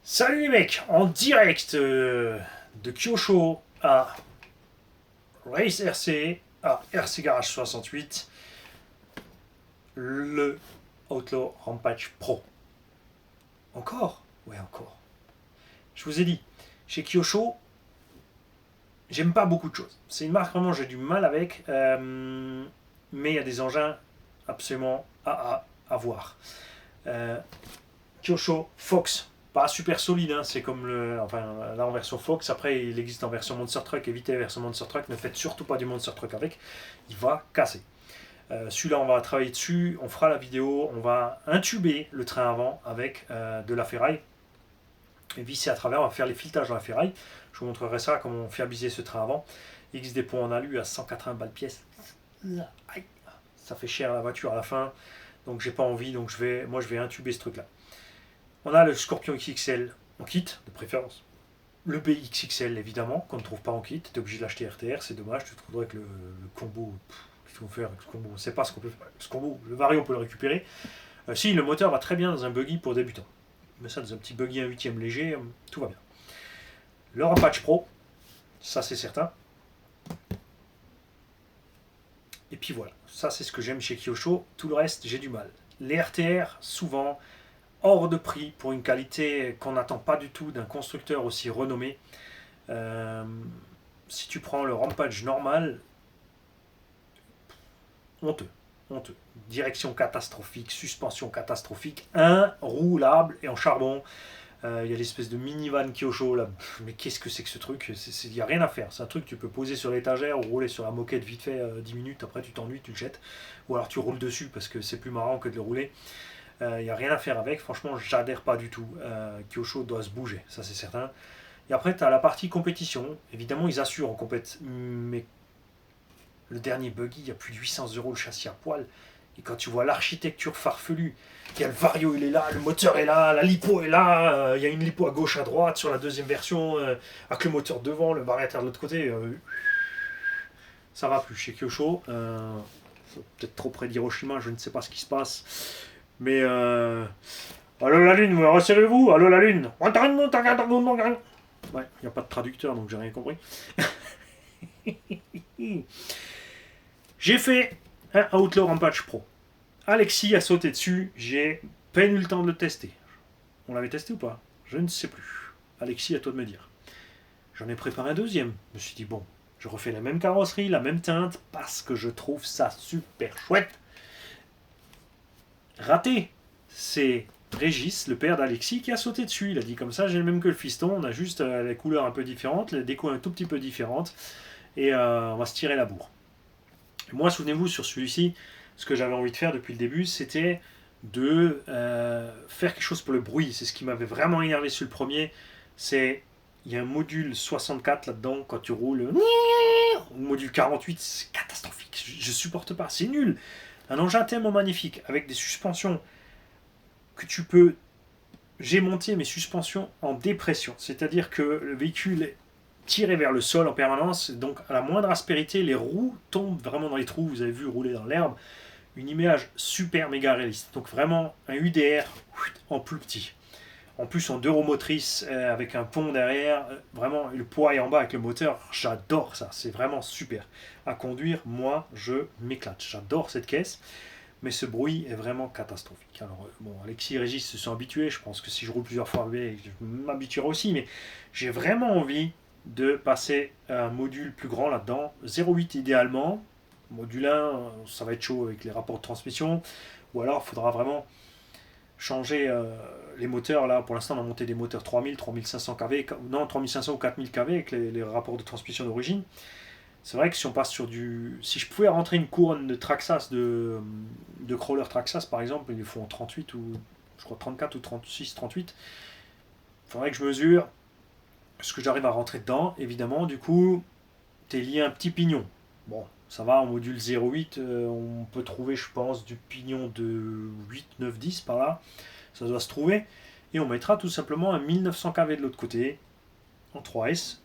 Salut les mecs, en direct de Kyosho à Race RC, à RC Garage 68, le Outlaw Rampage Pro. Encore? Ouais, encore. Je vous ai dit, chez Kyosho, j'aime pas beaucoup de choses. C'est une marque vraiment j'ai du mal avec, mais il y a des engins absolument à voir. Euh, Kyosho Fox, pas super solide, hein, c'est comme le. Enfin, là en version Fox, après il existe en version Monster Truck, évitez la version Monster Truck, ne faites surtout pas du Monster Truck avec, il va casser. Celui-là, on va travailler dessus, on fera la vidéo, on va intuber le train avant avec de la ferraille et visser à travers, on va faire les filetages dans la ferraille. Je vous montrerai ça, comment faire biser ce train avant. Il existe des ponts en alu à 180 balles pièce. Aïe, ça fait cher à la voiture à la fin, donc j'ai pas envie, donc moi je vais intuber ce truc-là. On a le Scorpion XXL en kit, de préférence. Le BXXL, évidemment, qu'on ne trouve pas en kit. Tu es obligé de l'acheter RTR, c'est dommage. Tu te retrouverais avec le combo. Qu'est-ce qu'on peut faire avec ce combo On ne sait pas ce qu'on peut faire avec ce combo. Le Vario, on peut le récupérer. Si, le moteur va très bien dans un buggy pour débutants. Mais ça, dans un petit buggy 1/8 léger, tout va bien. Le Rampage Pro, ça c'est certain. Et puis voilà, ça c'est ce que j'aime chez Kyosho. Tout le reste, j'ai du mal. Les RTR, souvent, hors de prix pour une qualité qu'on n'attend pas du tout d'un constructeur aussi renommé. Euh, Si tu prends le Rampage normal, honteux, honteux. Direction catastrophique, suspension catastrophique, inroulable et en charbon. Il y a l'espèce de minivan Kyosho là. Mais qu'est-ce que c'est que ce truc? Il n'y a rien à faire. C'est un truc que tu peux poser sur l'étagère ou rouler sur la moquette vite fait 10 minutes. Après, tu t'ennuies, tu le jettes. Ou alors tu roules dessus parce que c'est plus marrant que de le rouler. Il n'y a rien à faire avec. Franchement, j'adhère pas du tout. Kyosho doit se bouger, ça c'est certain. Et après, tu as la partie compétition. Évidemment, ils assurent en compète. Mais le dernier buggy, il y a plus de 800 € le châssis à poil. Et quand tu vois l'architecture farfelue, il y a le Vario, il est là, le moteur est là, la lipo est là, il y a une lipo à gauche, à droite sur la deuxième version, avec le moteur devant, le variateur de l'autre côté. Ça va plus chez Kyosho. Peut-être trop près d'Hiroshima, je ne sais pas ce qui se passe. Mais allô la lune, resserrez-vous, allô la lune. Ouais, il n'y a pas de traducteur donc j'ai rien compris. J'ai fait un Outlaw Rampage Pro. Alexis a sauté dessus, j'ai peine eu le temps de le tester. On l'avait testé ou pas? Je ne sais plus. Alexis, à toi de me dire. J'en ai préparé un deuxième. Je me suis dit, bon, je refais la même carrosserie, la même teinte, parce que je trouve ça super chouette. Raté. C'est Régis, le père d'Alexis, qui a sauté dessus. Il a dit comme ça, j'ai le même que le fiston, on a juste les couleurs un peu différentes, les décos un tout petit peu différentes, et on va se tirer la bourre. Et moi, souvenez-vous, sur celui-ci, ce que j'avais envie de faire depuis le début, c'était de faire quelque chose pour le bruit. C'est ce qui m'avait vraiment énervé sur le premier. C'est il y a un module 64 là-dedans quand tu roules. Le module 48, c'est catastrophique. Je supporte pas. C'est nul. Un engin tellement magnifique avec des suspensions que tu peux. J'ai monté mes suspensions en dépression, c'est-à-dire que le véhicule est tiré vers le sol en permanence, donc à la moindre aspérité, les roues tombent vraiment dans les trous. Vous avez vu rouler dans l'herbe. Une image super méga réaliste. Donc vraiment un UDR en plus petit. En plus en deux roues motrices avec un pont derrière, vraiment le poids est en bas avec le moteur, j'adore ça, c'est vraiment super. À conduire, moi je m'éclate, j'adore cette caisse, mais ce bruit est vraiment catastrophique. Alors bon, Alexis et Régis se sont habitués, je pense que si je roule plusieurs fois avec, je m'habituerai aussi, mais j'ai vraiment envie de passer à un module plus grand là-dedans, 0,8 idéalement, module 1, ça va être chaud avec les rapports de transmission, ou alors il faudra vraiment changer les moteurs. Là, pour l'instant, on a monté des moteurs 3000, 3500 kV, non 3500 ou 4000 kV avec les rapports de transmission d'origine. C'est vrai que si on passe sur du. Si je pouvais rentrer une couronne de Traxxas, de crawler Traxxas par exemple, ils le font en 38 ou je crois 34 ou 36, 38, il faudrait que je mesure ce que j'arrive à rentrer dedans. Évidemment, du coup, tu es lié à un petit pignon. Bon, ça va, en module 0,8, on peut trouver, je pense, du pignon de 8, 9, 10 par là. Ça doit se trouver. Et on mettra tout simplement un 1900 kV de l'autre côté, en 3S,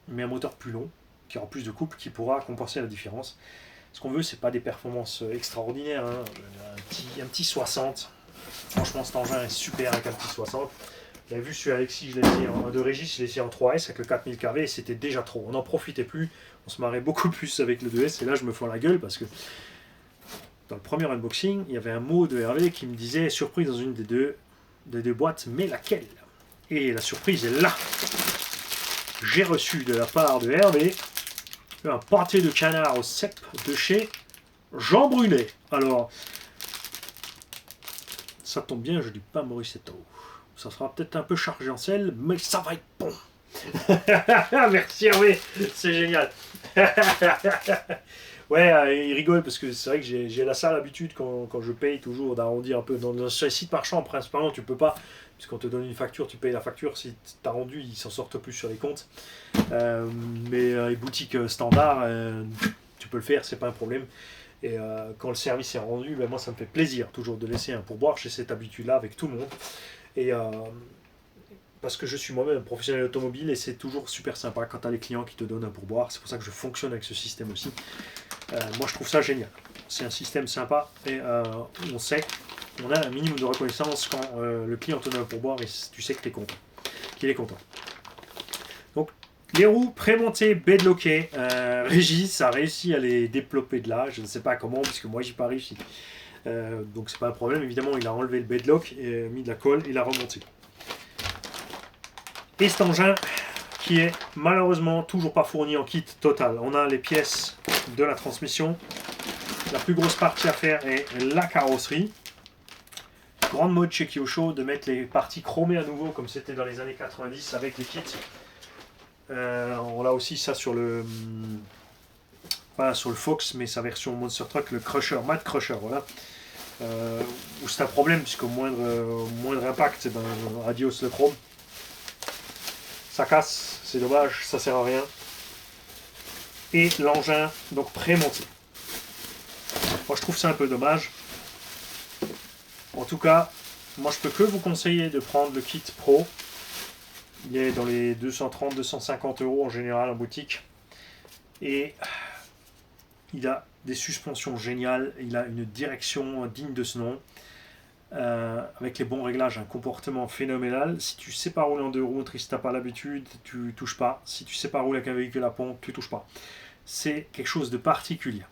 mais un moteur plus long, qui aura plus de couple, qui pourra compenser la différence. Ce qu'on veut, c'est pas des performances extraordinaires. Hein. Un petit 60. Franchement, cet engin est super avec un petit 60. Vous avez vu sur Alexis, je l'ai essayé de Régis, je l'ai essayé en 3S avec le 4000 kV et c'était déjà trop. On n'en profitait plus, on se marrait beaucoup plus avec le 2S et là je me fous la gueule parce que dans le premier unboxing, il y avait un mot de Hervé qui me disait surprise dans une des deux boîtes, mais laquelle? Et la surprise est là. J'ai reçu de la part de Hervé un pâté de canard au cèpe de chez Jean Brunet. Alors, ça tombe bien, je dis pas Morissetto. Ça sera peut-être un peu chargé en sel, mais ça va être bon. Merci Hervé, c'est génial. Ouais, il rigole parce que c'est vrai que j'ai la sale habitude quand je paye toujours d'arrondir un peu. Sur les sites marchands, principalement, tu peux pas, puisqu'on te donne une facture, tu payes la facture. Si tu as rendu, ils s'en sortent plus sur les comptes. Mais les boutiques standards, tu peux le faire, c'est pas un problème. Et quand le service est rendu, ben moi ça me fait plaisir toujours de laisser un pourboire. J'ai cette habitude-là avec tout le monde. Et parce que je suis moi-même un professionnel automobile et c'est toujours super sympa quand tu as les clients qui te donnent un pourboire. C'est pour ça que je fonctionne avec ce système aussi. Moi je trouve ça génial. C'est un système sympa et on sait, on a un minimum de reconnaissance quand le client te donne un pourboire et tu sais que tu es content, qu'il est content. Donc les roues prémontées, bedlockées, Régis a réussi à les déploper de là. Je ne sais pas comment puisque moi j'y pas réussi. Donc c'est pas un problème, évidemment il a enlevé le bedlock, et mis de la colle, il a remonté. Et cet engin qui est malheureusement toujours pas fourni en kit total. On a les pièces de la transmission. La plus grosse partie à faire est la carrosserie. Grande mode chez Kyosho de mettre les parties chromées à nouveau comme c'était dans les années 90 avec les kits. On a aussi ça sur le... pas sur le Fox mais sa version Monster Truck, le Crusher, Mad Crusher, voilà. Où c'est un problème puisqu'au moindre impact, ben, adios le chrome. Ça casse, c'est dommage, ça sert à rien. Et l'engin donc prémonté. Moi je trouve ça un peu dommage. En tout cas, moi je peux que vous conseiller de prendre le kit Pro. Il est dans les 230-250 € en général en boutique. Et il a des suspensions géniales, il a une direction digne de ce nom. Avec les bons réglages, un comportement phénoménal. Si tu sais pas rouler en deux roues, si tu n'as pas l'habitude, tu touches pas. Si tu sais pas rouler avec un véhicule à pompe, tu touches pas. C'est quelque chose de particulier.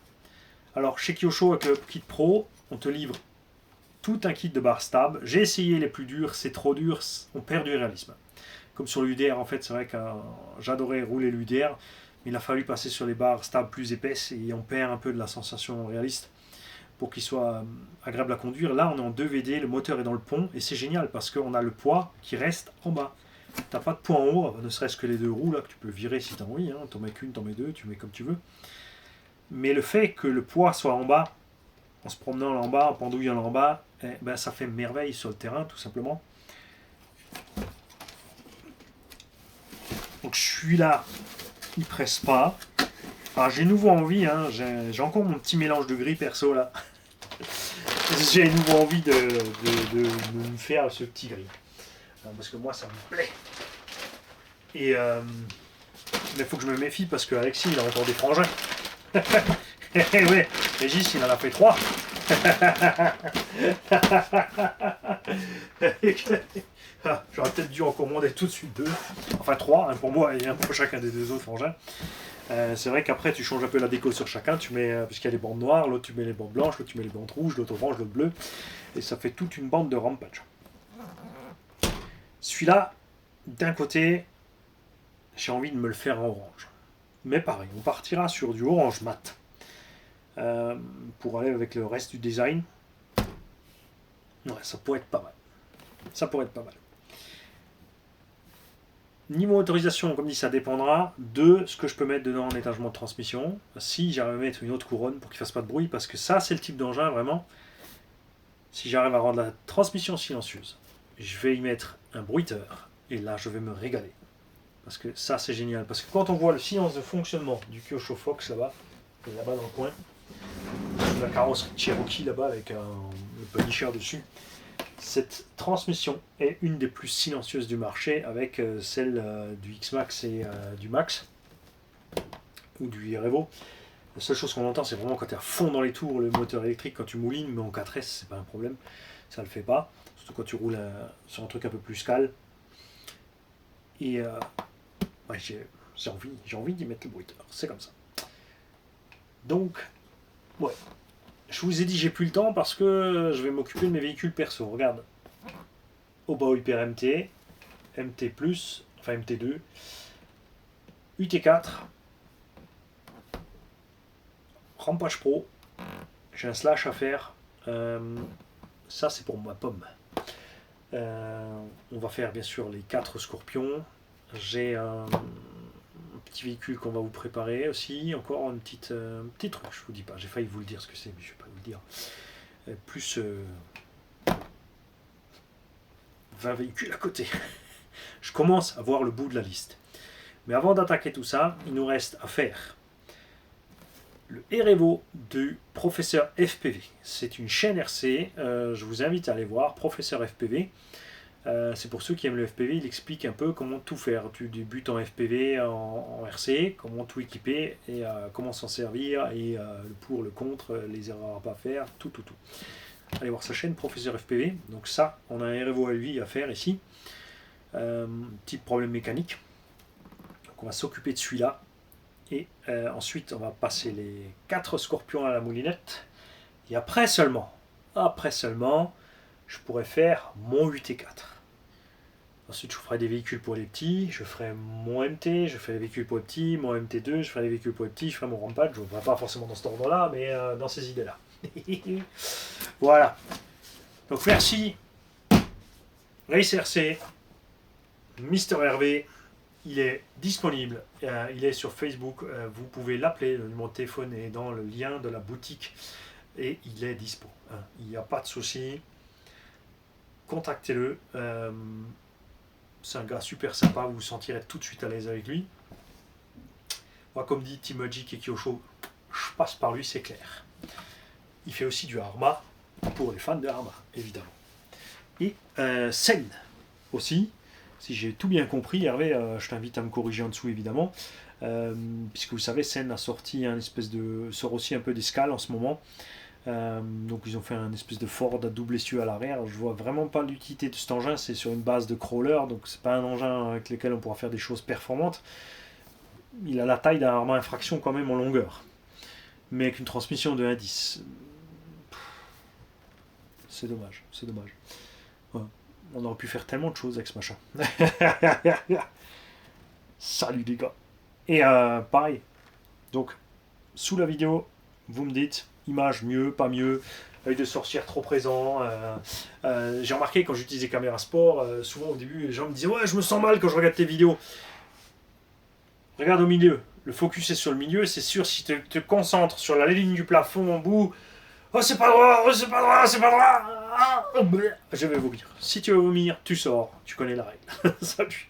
Alors chez Kyosho avec le kit Pro, on te livre tout un kit de barres stables. J'ai essayé les plus durs, c'est trop dur, on perd du réalisme. Comme sur l'UDR en fait, c'est vrai que j'adorais rouler l'UDR, mais il a fallu passer sur les barres stables plus épaisses et on perd un peu de la sensation réaliste. Pour qu'il soit agréable à conduire. Là, on est en 2VD, le moteur est dans le pont, et c'est génial parce qu'on a le poids qui reste en bas. Tu n'as pas de poids en haut, ne serait-ce que les deux roues, là, que tu peux virer si tu as envie. T'en mets qu'une, t'en mets deux, tu mets comme tu veux. Mais le fait que le poids soit en bas, en se promenant là en bas, en pendouillant là en bas, ben, ça fait merveille sur le terrain, tout simplement. Donc celui-là, il presse pas. Alors j'ai nouveau envie, hein, j'ai encore mon petit mélange de gris perso là. J'ai nouveau envie de me faire ce petit gris. Parce que moi ça me plaît. Et mais il faut que je me méfie parce que Alexis il a encore des frangins. Ouais, Régis il en a fait 3. J'aurais peut-être dû en commander tout de suite 2. Enfin 3, un pour moi et un pour chacun des deux autres frangins. C'est vrai qu'après tu changes un peu la déco sur chacun, tu mets, parce qu'il y a les bandes noires, l'autre tu mets les bandes blanches, l'autre tu mets les bandes rouges, l'autre orange, l'autre bleu, et ça fait toute une bande de rampage. Celui-là, d'un côté, j'ai envie de me le faire en orange. Mais pareil, on partira sur du orange mat. Pour aller avec le reste du design. Ouais, ça pourrait être pas mal. Ça pourrait être pas mal. Niveau autorisation, comme dit, ça dépendra de ce que je peux mettre dedans en étagement de transmission. Si j'arrive à mettre une autre couronne pour qu'il ne fasse pas de bruit, parce que ça, c'est le type d'engin vraiment. Si j'arrive à rendre la transmission silencieuse, je vais y mettre un bruiteur. Et là, je vais me régaler. Parce que ça, c'est génial. Parce que quand on voit le silence de fonctionnement du Kyosho Fox là-bas, et là-bas dans le coin, la carrosserie Cherokee là-bas avec le Punisher dessus, cette transmission est une des plus silencieuses du marché avec celle du X-Max et du Max ou du Revo. La seule chose qu'on entend c'est vraiment quand tu es à fond dans les tours, le moteur électrique quand tu moulines, mais en 4S c'est pas un problème, ça le fait pas, surtout quand tu roules sur un truc un peu plus calme. Et ouais, j'ai envie d'y mettre le bruiteur. C'est comme ça. Donc, ouais. Je vous ai dit, j'ai plus le temps parce que je vais m'occuper de mes véhicules perso. Regarde. Oba Hyper MT, MT+, enfin MT2, UT4, Rampage Pro. J'ai un slash à faire. Ça, c'est pour ma pomme. On va faire bien sûr les 4 scorpions. J'ai un petit véhicule qu'on va vous préparer aussi. Encore un petit truc, je vous dis pas. J'ai failli vous le dire ce que c'est, mais je vais pas vous le dire. Plus 20 véhicules à côté. Je commence à voir le bout de la liste. Mais avant d'attaquer tout ça, il nous reste à faire le Erevo du professeur FPV. C'est une chaîne RC. Je vous invite à aller voir professeur FPV. C'est pour ceux qui aiment le FPV, il explique un peu comment tout faire. Tu débutes en FPV, en RC, comment tout équiper et comment s'en servir et le pour, le contre, les erreurs à pas faire, tout. Allez voir sa chaîne professeur FPV. Donc ça, on a un Erevo à lui à faire ici. Petit problème mécanique. Donc on va s'occuper de celui-là. Et ensuite, on va passer les 4 scorpions à la moulinette. Et après seulement, je pourrais faire mon UT4. Ensuite, je ferai des véhicules pour les petits. Je ferai mon MT, je ferai les véhicules pour les petits, mon MT2, je ferai les véhicules pour les petits, je ferai mon Rampage. Je ne ferai pas forcément dans cet ordre-là, mais dans ces idées-là. Voilà. Donc merci. Race RC, Mister Hervé. Il est disponible, il est sur Facebook, vous pouvez l'appeler, le numéro de téléphone est dans le lien de la boutique et il est dispo. Il n'y a pas de souci, contactez-le, c'est un gars super sympa, vous vous sentirez tout de suite à l'aise avec lui. Moi, comme dit Team Magic et Kyosho, je passe par lui, c'est clair. Il fait aussi du Arma, pour les fans de Arma, évidemment. Et Sen aussi. Si j'ai tout bien compris, Hervé, je t'invite à me corriger en dessous évidemment, puisque vous savez, Sen a sorti sort aussi un peu d'escale en ce moment. Donc ils ont fait un espèce de Ford à double essieu à l'arrière. Je vois vraiment pas l'utilité de cet engin, c'est sur une base de crawler, donc c'est pas un engin avec lequel on pourra faire des choses performantes. Il a la taille d'un Arma Infraction quand même en longueur, mais avec une transmission de 1.10. C'est dommage. Ouais. On aurait pu faire tellement de choses avec ce machin. Salut les gars. Et pareil. Donc, sous la vidéo, vous me dites, image mieux, pas mieux, œil de sorcière trop présent. J'ai remarqué quand j'utilisais caméra sport, souvent au début, les gens me disaient, ouais, je me sens mal quand je regarde tes vidéos. Regarde au milieu. Le focus est sur le milieu. C'est sûr, si tu te concentres sur la ligne du plafond en bout, oh, c'est pas droit, oh, c'est pas droit. Je vais vomir. Si tu veux vomir, tu sors. Tu connais la règle. Salut.